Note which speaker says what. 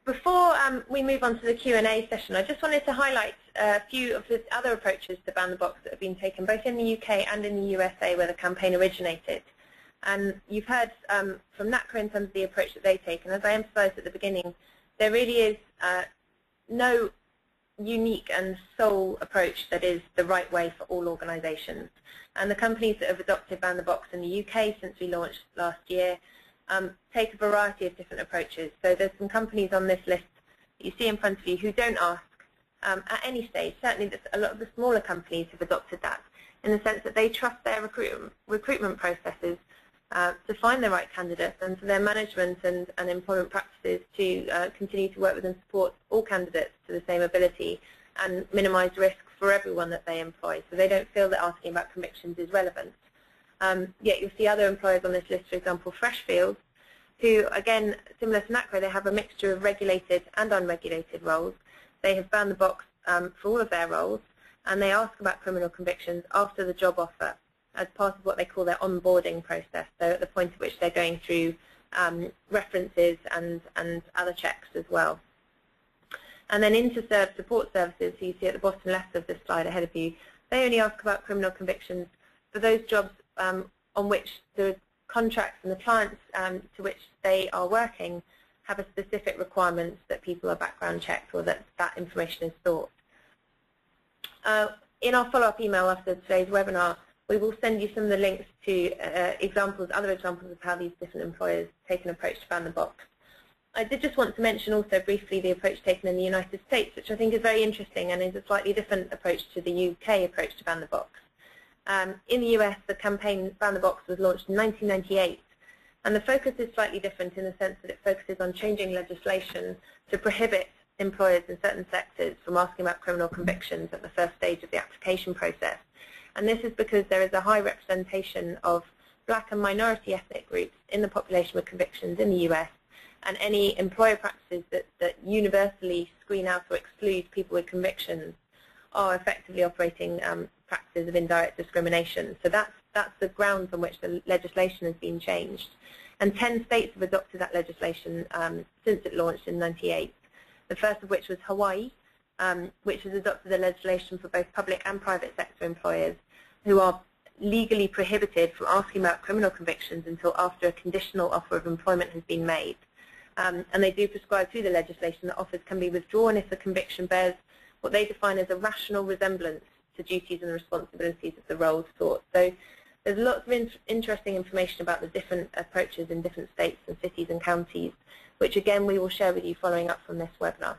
Speaker 1: Before we move on to the Q&A session, I just wanted to highlight a few of the other approaches to ban the box that have been taken both in the UK and in the USA where the campaign originated. And you've heard from NACRA in terms of the approach that they take, and as I emphasised at the beginning, there really is no unique and sole approach that is the right way for all organisations. And the companies that have adopted Ban the Box in the UK since we launched last year take a variety of different approaches. So there's some companies on this list that you see in front of you who don't ask at any stage. Certainly a lot of the smaller companies have adopted that in the sense that they trust their recruitment processes to find the right candidates and for their management and employment practices to continue to work with and support all candidates to the same ability and minimise risk for everyone that they employ. So they don't feel that asking about convictions is relevant. Yet you'll see other employers on this list, for example, Freshfields, who, again, similar to NACRA, they have a mixture of regulated and unregulated roles. They have banned the box for all of their roles, and they ask about criminal convictions after the job offer as part of what they call their onboarding process, so at the point at which they're going through references and other checks as well. And then Interserve Support Services, who you see at the bottom left of this slide ahead of you, they only ask about criminal convictions for those jobs on which the contracts and the clients to which they are working have a specific requirement that people are background checked or that that information is sought. In our follow-up email after today's webinar, we will send you some of the links to other examples of how these different employers take an approach to ban the box. I did just want to mention also briefly the approach taken in the United States, which I think is very interesting and is a slightly different approach to the UK approach to ban the box. In the US, the campaign Ban the Box was launched in 1998, and the focus is slightly different in the sense that it focuses on changing legislation to prohibit employers in certain sectors from asking about criminal convictions at the first stage of the application process. And this is because there is a high representation of black and minority ethnic groups in the population with convictions in the US, and any employer practices that universally screen out or exclude people with convictions are effectively operating practices of indirect discrimination. So that's the grounds on which the legislation has been changed. And 10 states have adopted that legislation since it launched in '98. The first of which was Hawaii, which has adopted the legislation for both public and private sector employers who are legally prohibited from asking about criminal convictions until after a conditional offer of employment has been made. And they do prescribe through the legislation that offers can be withdrawn if the conviction bears what they define as a rational resemblance to duties and responsibilities of the role sought. So there's lots of interesting information about the different approaches in different states and cities and counties, which again we will share with you following up from this webinar.